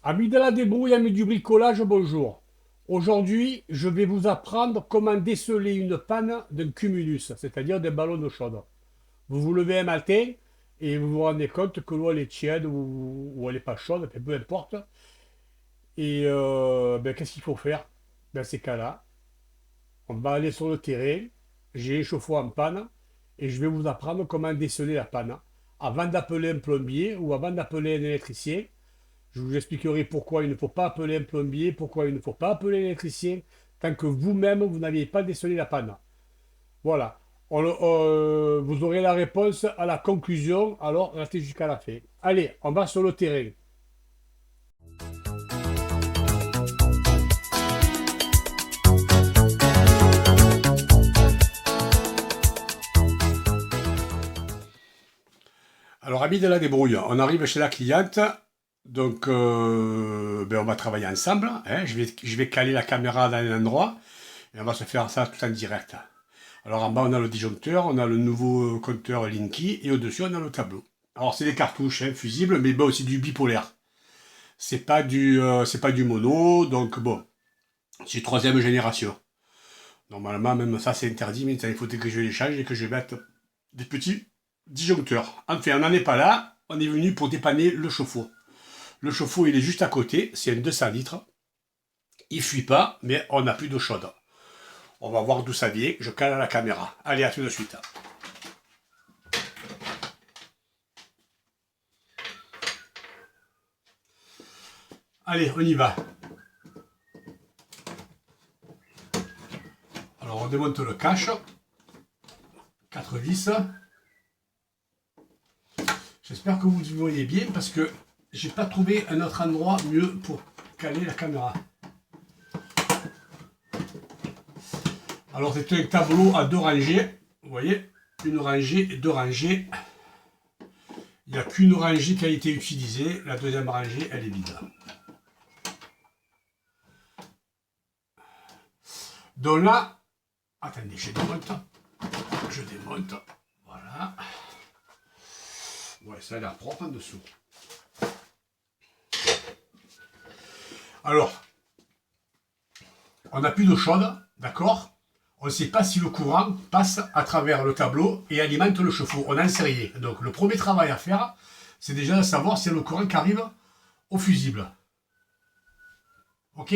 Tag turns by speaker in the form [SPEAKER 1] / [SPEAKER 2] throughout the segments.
[SPEAKER 1] Amis de la débrouille, amis du bricolage, bonjour. Aujourd'hui, je vais vous apprendre comment déceler une panne d'un cumulus, c'est-à-dire d'un ballon d'eau chaude. Vous vous levez un matin et vous vous rendez compte que l'eau elle est tiède ou elle n'est pas chaude, peu importe. Et qu'est-ce qu'il faut faire? Dans ces cas-là, on va aller sur le terrain, j'ai un chauffe-eau en panne et je vais vous apprendre comment déceler la panne. Avant d'appeler un plombier ou avant d'appeler un électricien, je vous expliquerai pourquoi il ne faut pas appeler un plombier, pourquoi il ne faut pas appeler l'électricien, tant que vous-même, vous n'aviez pas décelé la panne. Voilà. Vous aurez la réponse à la conclusion, alors restez jusqu'à la fin. Allez, on va sur le terrain. Alors, amis de la débrouille, on arrive chez la cliente, donc on va travailler ensemble, hein. Je vais caler la caméra dans un endroit et on va se faire ça tout en direct. Alors en bas on a le disjoncteur, on a le nouveau compteur Linky et au-dessus on a le tableau. Alors c'est des cartouches hein, fusibles, mais bon c'est du bipolaire. C'est pas du mono, donc bon, c'est troisième génération. Normalement même ça c'est interdit, mais il faut que je les change et que je mette des petits disjoncteurs. Enfin on n'en est pas là, on est venu pour dépanner le chauffe-eau. Le chauffe-eau il est juste à côté, c'est un 200 litres. Il fuit pas, mais on n'a plus d'eau chaude. On va voir d'où ça vient, je cale à la caméra. Allez, à tout de suite. Allez, on y va. Alors on démonte le cache. 4 vis. J'espère que vous voyez bien parce que j'ai pas trouvé un autre endroit mieux pour caler la caméra. Alors c'est un tableau à 2 rangées. Vous voyez, une rangée et 2 rangées. Il n'y a qu'une rangée qui a été utilisée. La deuxième rangée, elle est vide. Donc là, attendez, je démonte. Je démonte. Voilà. Ouais, ça a l'air propre en dessous. Alors, on n'a plus d'eau chaude, d'accord? On ne sait pas si le courant passe à travers le tableau et alimente le chauffe-eau. On n'en sait rien. Donc, le premier travail à faire, c'est déjà de savoir si y a le courant qui arrive au fusible. Ok?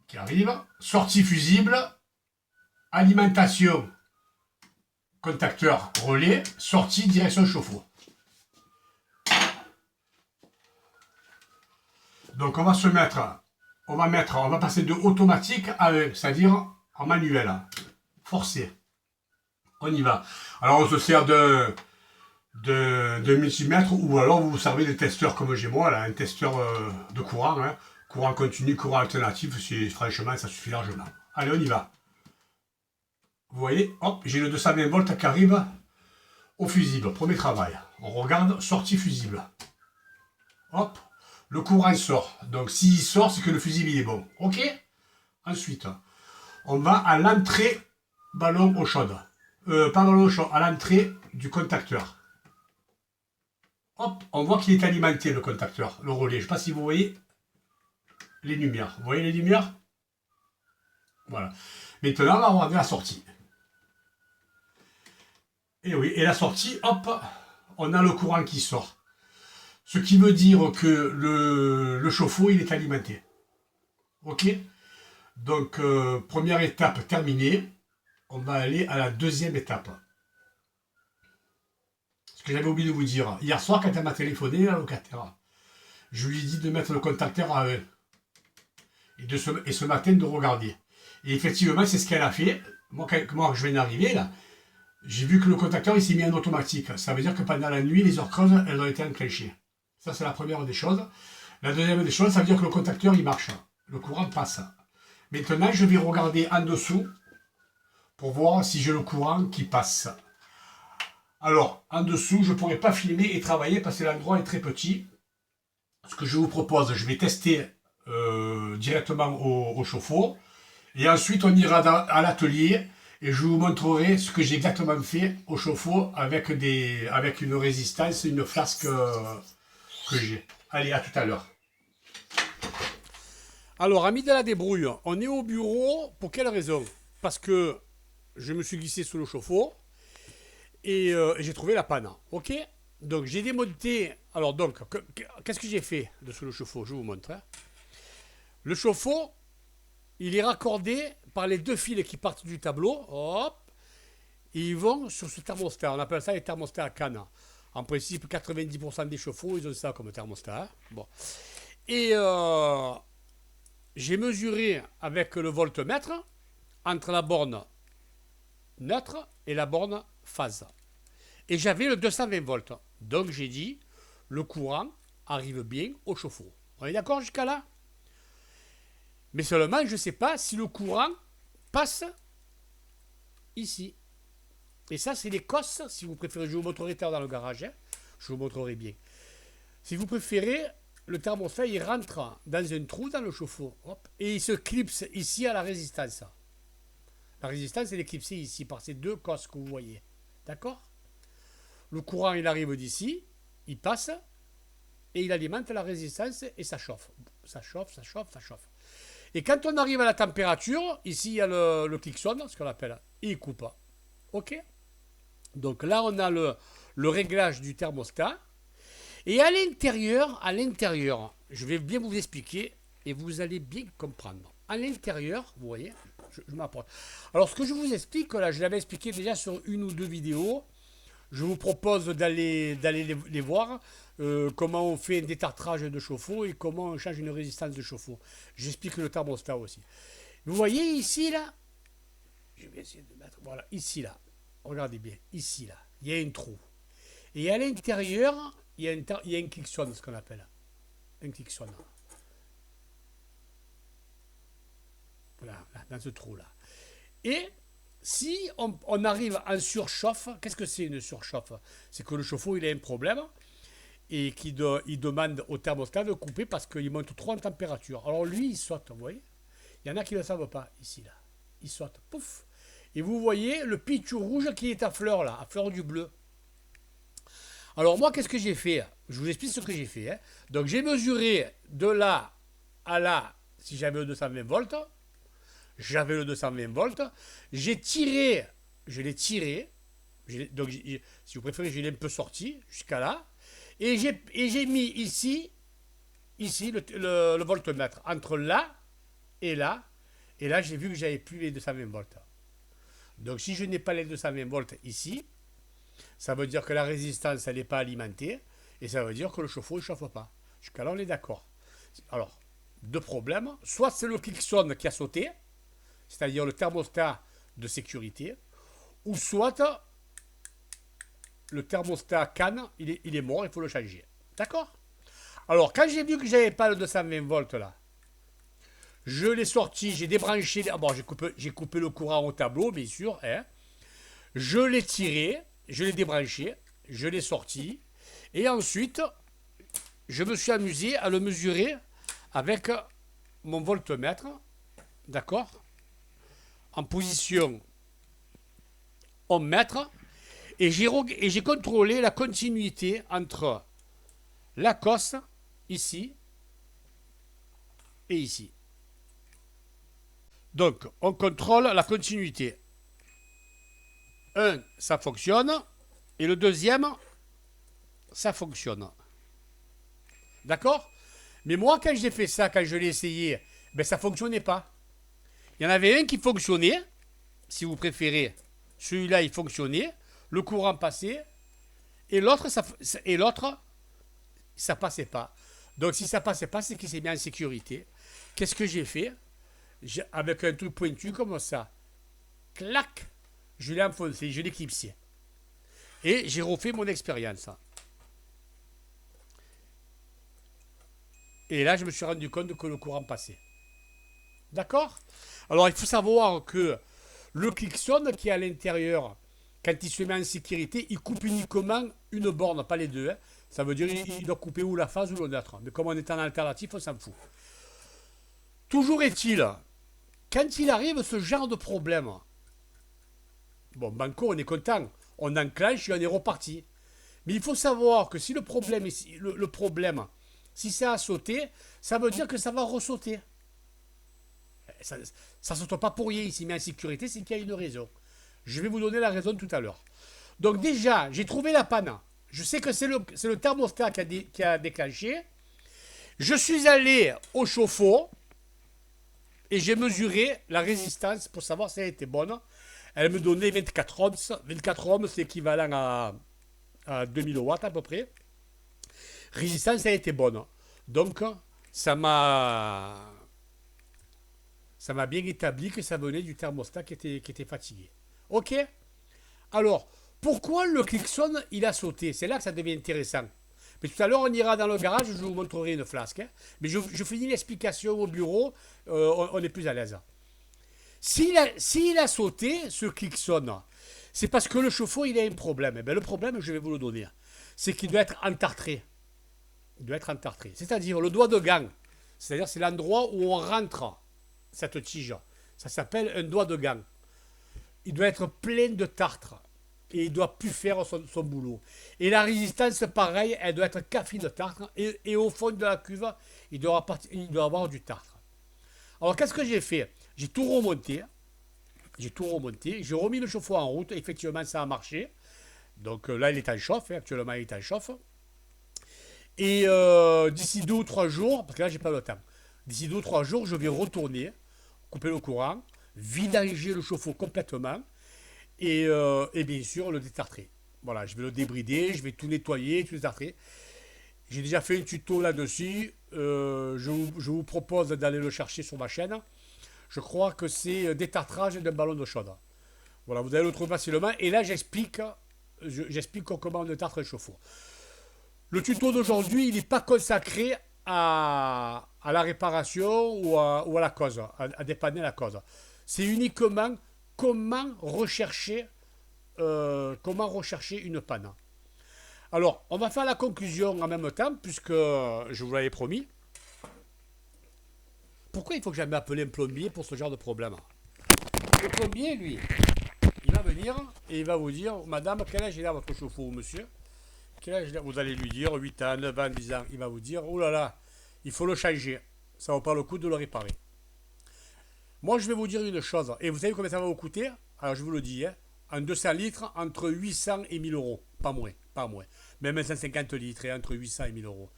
[SPEAKER 1] Qui arrive. Sortie fusible. Alimentation. Contacteur relais. Sortie direction chauffe-eau. Donc, on va passer de automatique à c'est-à-dire en manuel. Forcé. On y va. Alors, on se sert de multimètre ou alors vous vous servez des testeurs comme j'ai moi, là, un testeur de courant. Hein. Courant continu, courant alternatif, franchement, ça suffit largement. Allez, on y va. Vous voyez, hop, j'ai le 220 volts qui arrive au fusible. Premier travail. On regarde, sortie fusible. Hop, le courant sort. Donc s'il sort, c'est que le fusible il est bon. Ok. Ensuite, on va à l'entrée ballon eau chaude. Pas ballon eau chaude, à l'entrée du contacteur. Hop, on voit qu'il est alimenté le contacteur, le relais. Je ne sais pas si vous voyez les lumières. Vous voyez les lumières? Voilà. Maintenant, on va regarder la sortie. Et oui, et la sortie, hop, on a le courant qui sort. Ce qui veut dire que le chauffe-eau, il est alimenté. Ok? Donc, première étape terminée. On va aller à la deuxième étape. Ce que j'avais oublié de vous dire. Hier soir, quand elle m'a téléphoné, la locataire, je lui ai dit de mettre le contacteur à 1. Et ce matin, de regarder. Et effectivement, c'est ce qu'elle a fait. Moi, quand je viens d'arriver, là, j'ai vu que le contacteur, il s'est mis en automatique. Ça veut dire que pendant la nuit, les heures creuses, elles ont été enclenchées. Ça, c'est la première des choses. La deuxième des choses, ça veut dire que le contacteur, il marche. Le courant passe. Maintenant, je vais regarder en dessous pour voir si j'ai le courant qui passe. Alors, en dessous, je ne pourrais pas filmer et travailler parce que l'endroit est très petit. Ce que je vous propose, je vais tester directement au chauffe-eau. Et ensuite, on ira à l'atelier et je vous montrerai ce que j'ai exactement fait au chauffe-eau avec une résistance, une flasque que j'ai. Allez, à tout à l'heure. Alors, amis de la débrouille, on est au bureau. Pour quelle raison? Parce que je me suis glissé sous le chauffe-eau et j'ai trouvé la panne. Ok? Donc, j'ai démonté. Alors, donc, qu'est-ce que j'ai fait de sous le chauffe-eau? Je vous montre. Hein. Le chauffe-eau, il est raccordé par les deux fils qui partent du tableau. Hop! Et ils vont sur ce thermostat. On appelle ça les thermostats à canne. En principe, 90% des chauffe-eau, ils ont ça comme thermostat. Hein. Bon. Et j'ai mesuré avec le voltmètre entre la borne neutre et la borne phase. Et j'avais le 220 volts. Donc j'ai dit, le courant arrive bien au chauffe-eau. On est d'accord jusqu'à là? Mais seulement, je ne sais pas si le courant passe ici. Et ça, c'est les cosses, si vous préférez. Je vous montrerai tard dans le garage. Hein. Je vous montrerai bien. Si vous préférez, le thermostat, il rentre dans un trou dans le chauffe-eau. Et il se clipse ici à la résistance. La résistance, elle est clipsée ici par ces deux cosses que vous voyez. D'accord? Le courant, il arrive d'ici, il passe, et il alimente la résistance, et ça chauffe. Ça chauffe, ça chauffe, ça chauffe. Et quand on arrive à la température, ici, il y a le cliquson, ce qu'on appelle, et il coupe. OK? Donc là, on a le réglage du thermostat. Et à l'intérieur, je vais bien vous expliquer et vous allez bien comprendre. À l'intérieur, vous voyez, je m'approche. Alors, ce que je vous explique, là, je l'avais expliqué déjà sur une ou deux vidéos. Je vous propose d'aller les voir, comment on fait un détartrage de chauffe-eau et comment on change une résistance de chauffe-eau. J'explique le thermostat aussi. Vous voyez ici, là, je vais essayer de mettre, voilà, ici, là. Regardez bien, ici, là, il y a un trou. Et à l'intérieur, il y a un cliquson, ce qu'on appelle. Un cliquson. Voilà, là, dans ce trou-là. Et si on arrive en surchauffe, qu'est-ce que c'est une surchauffe? C'est que le chauffe-eau, il a un problème et il demande au thermostat de couper parce qu'il monte trop en température. Alors lui, il saute, vous voyez? Il y en a qui ne le savent pas, ici, là. Il saute, pouf. Et vous voyez le pitchou rouge qui est à fleur, là, à fleur du bleu. Alors moi, qu'est-ce que j'ai fait? Je vous explique ce que j'ai fait. Hein. Donc j'ai mesuré de là à là, si j'avais le 220 volts. J'avais le 220 volts. J'ai tiré, je l'ai tiré. Donc si vous préférez, je l'ai un peu sorti jusqu'à là. Et j'ai mis ici le voltmètre, entre là et là. Et là, j'ai vu que j'avais plus les 220 volts. Donc si je n'ai pas les 220 volts ici, ça veut dire que la résistance, elle n'est pas alimentée. Et ça veut dire que le chauffe-eau ne chauffe pas. Jusqu'à là, on est d'accord. Alors, deux problèmes. Soit c'est le cliquson qui a sauté, c'est-à-dire le thermostat de sécurité, ou soit le thermostat canne, il est mort, il faut le changer. D'accord? Alors, quand j'ai vu que j'avais pas le 220 volts là, je l'ai sorti, j'ai débranché. Bon, j'ai coupé le courant au tableau, bien sûr. Hein. Je l'ai tiré, je l'ai débranché, je l'ai sorti. Et ensuite, je me suis amusé à le mesurer avec mon voltmètre. D'accord? En position ohm mètre. Et j'ai contrôlé la continuité entre la cosse, ici, et ici. Donc, on contrôle la continuité. Un, ça fonctionne. Et le deuxième, ça fonctionne. D'accord? Mais moi, quand j'ai fait ça, quand je l'ai essayé, ben ça ne fonctionnait pas. Il y en avait un qui fonctionnait, si vous préférez. Celui-là, il fonctionnait. Le courant passait. Et l'autre, ça passait pas. Donc, si ça passait pas, c'est qu'il s'est mis en sécurité. Qu'est-ce que j'ai fait? Avec un truc pointu comme ça. Clac! Je l'ai enfoncé, je l'ai clipsé. Et j'ai refait mon expérience. Et là, je me suis rendu compte que le courant passait. D'accord? Alors, il faut savoir que le cliquson qui est à l'intérieur, quand il se met en sécurité, il coupe uniquement une borne, pas les deux. Hein. Ça veut dire qu'il doit couper ou la phase ou le neutre. Mais comme on est en alternatif, on s'en fout. Toujours est-il, quand il arrive ce genre de problème, bon, banco, on est content. On enclenche et on est reparti. Mais il faut savoir que si le problème, Si ça a sauté, ça veut dire que ça va ressauter. Ça ne saute pas pour rien, il s'y met en sécurité, c'est qu'il y a une raison. Je vais vous donner la raison tout à l'heure. Donc déjà, j'ai trouvé la panne. Je sais que c'est le thermostat qui a déclenché. Je suis allé au chauffe-eau et j'ai mesuré la résistance pour savoir si elle était bonne. Elle me donnait 24 ohms. 24 ohms, c'est équivalent à 2000 watts à peu près. Résistance, elle était bonne. Donc, ça m'a bien établi que ça venait du thermostat qui était fatigué. Ok? Alors, pourquoi le klaxon, il a sauté? C'est là que ça devient intéressant. Mais tout à l'heure, on ira dans le garage, je vous montrerai une flasque. Hein. Mais je finis l'explication au bureau, on est plus à l'aise. S'il a sauté, ce klaxon, c'est parce que le chauffe-eau, il a un problème. Et bien, le problème, je vais vous le donner. C'est qu'il doit être entartré. Il doit être entartré. C'est-à-dire le doigt de gant. C'est-à-dire c'est l'endroit où on rentre cette tige. Ça s'appelle un doigt de gant. Il doit être plein de tartre. Et il ne doit plus faire son boulot. Et la résistance, pareil, elle doit être café de tartre. Et au fond de la cuve, il doit avoir du tartre. Alors, qu'est-ce que j'ai fait? J'ai tout remonté. J'ai remis le chauffe-eau en route. Effectivement, ça a marché. Donc là, il est en chauffe. Actuellement, il est en chauffe. Et d'ici 2 ou 3 jours, parce que là, j'ai pas le temps. D'ici 2 ou 3 jours, je vais retourner, couper le courant, vidanger le chauffe-eau complètement. Et bien sûr le détartrer. Voilà, je vais le débrider, je vais tout nettoyer, tout détartrer. J'ai déjà fait un tuto là-dessus. Je vous propose d'aller le chercher sur ma chaîne. Je crois que c'est détartrage d'un ballon d'eau chaude. Voilà, vous allez le trouver facilement. Et là, j'explique comment on détartre le chauffe-eau. Le tuto d'aujourd'hui, il n'est pas consacré à la réparation ou à la cause, à dépanner la cause. C'est uniquement comment rechercher une panne. Alors, on va faire la conclusion en même temps, puisque je vous l'avais promis. Pourquoi il faut que j'aille m'appeler un plombier pour ce genre de problème? Le plombier, lui, il va venir et il va vous dire, madame, quel âge il a votre chauffe-eau, monsieur? Quel âge il a? Vous allez lui dire 8 ans, 9 ans, 10 ans. Il va vous dire, oh là là, il faut le changer. Ça ne vaut pas le coup de le réparer. Moi, je vais vous dire une chose. Et vous savez combien ça va vous coûter? Alors, je vous le dis, hein, en 200 litres, entre 800 et 1000 euros. Pas moins, pas moins. Même 150 litres, et entre 800 et 1000 euros.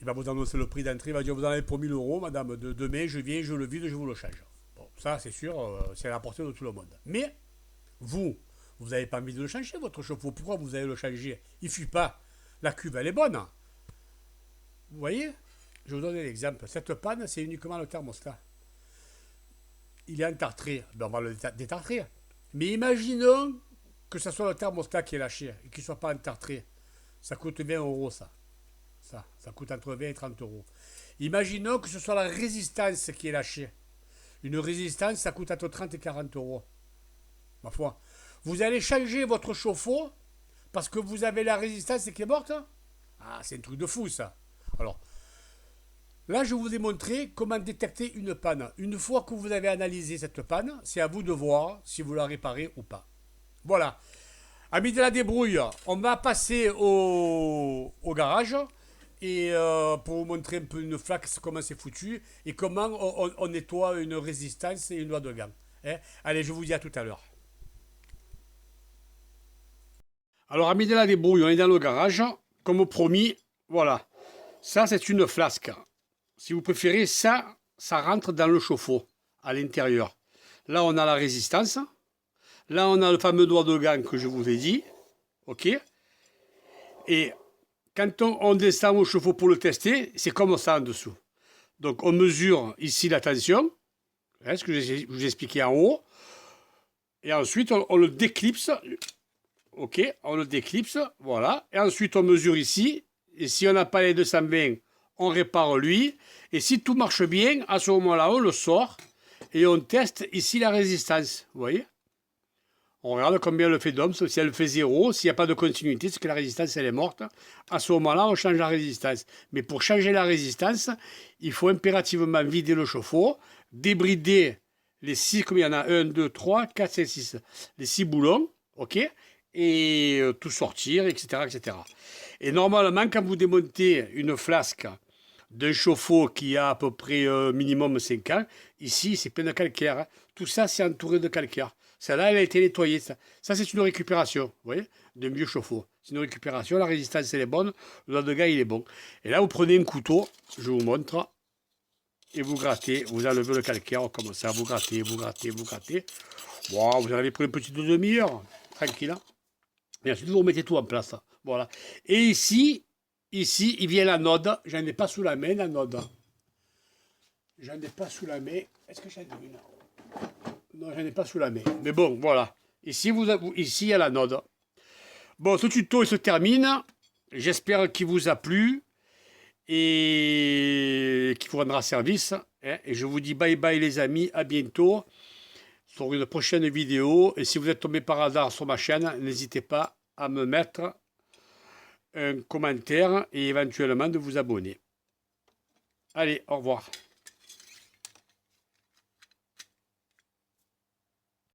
[SPEAKER 1] Il va vous annoncer le prix d'entrée. Il va dire, vous en avez pour 1000 euros, madame. Demain, je viens, je le vide, je vous le change. Bon, ça, c'est sûr, c'est à la portée de tout le monde. Mais, vous n'avez pas envie de le changer, votre chauffe-eau. Pourquoi vous allez le changer? Il ne fuit pas. La cuve, elle est bonne. Vous voyez? Je vous donne un exemple. Cette panne, c'est uniquement le thermostat. Il est entartré, ben on va le détartrer. Mais imaginons que ce soit le thermostat qui est lâché et qu'il ne soit pas entartré. Ça coûte 20 euros, ça. Ça coûte entre 20 et 30 euros. Imaginons que ce soit la résistance qui est lâchée. Une résistance, ça coûte entre 30 et 40 euros. Ma foi. Vous allez changer votre chauffe-eau parce que vous avez la résistance qui est morte? Ah, c'est un truc de fou, ça. Alors, là, je vous ai montré comment détecter une panne. Une fois que vous avez analysé cette panne, c'est à vous de voir si vous la réparez ou pas. Voilà. Amis de la débrouille, on va passer au garage et pour vous montrer un peu une flaque, comment c'est foutu et comment on nettoie une résistance et une doigt de gant. Hein? Allez, je vous dis à tout à l'heure. Alors, amis de la débrouille, on est dans le garage. Comme promis, voilà. Ça, c'est une flasque. Si vous préférez, ça rentre dans le chauffe-eau, à l'intérieur. Là, on a la résistance. Là, on a le fameux doigt de gant que je vous ai dit. OK? Et quand on descend au chauffe-eau pour le tester, c'est comme ça en dessous. Donc, on mesure ici la tension, hein, ce que je vous ai expliqué en haut. Et ensuite, on le déclipse. OK? On le déclipse, voilà. Et ensuite, on mesure ici. Et si on n'a pas les 220, on répare lui. Et si tout marche bien, à ce moment-là, on le sort. Et on teste ici la résistance. Vous voyez? On regarde combien elle fait d'ohms. Si elle fait 0, s'il n'y a pas de continuité, c'est que la résistance elle est morte. À ce moment-là, on change la résistance. Mais pour changer la résistance, il faut impérativement vider le chauffe-eau, débrider les 6, comme il y en a 1, 2, 3, 4, 5, 6, les 6 boulons, OK? et tout sortir, etc., etc. Et normalement, quand vous démontez une flasque d'un chauffe-eau qui a à peu près minimum 5 ans, ici, c'est plein de calcaire, hein. Tout ça, c'est entouré de calcaire. Celle-là, elle a été nettoyée. Ça c'est une récupération, vous voyez, d'un vieux chauffe-eau. C'est une récupération, la résistance, elle est bonne, le doigt de gars, il est bon. Et là, vous prenez un couteau, je vous montre, et vous grattez, vous enlevez le calcaire comme ça, vous grattez, vous grattez, vous grattez. Bon, vous en avez pris une petite demi-heure, tranquille. Hein. Et ensuite, vous remettez tout en place. Voilà. Et ici, il vient la node. J'en ai pas sous la main, la node. J'en ai pas sous la main. Est-ce que j'en ai une? Non, j'en ai pas sous la main. Mais bon, voilà. Ici, ici, il y a la node. Bon, ce tuto, il se termine. J'espère qu'il vous a plu et qu'il vous rendra service. Hein. Et je vous dis bye bye les amis, à bientôt sur une prochaine vidéo. Et si vous êtes tombé par hasard sur ma chaîne, n'hésitez pas à me mettre un commentaire et éventuellement de vous abonner. Allez, au revoir.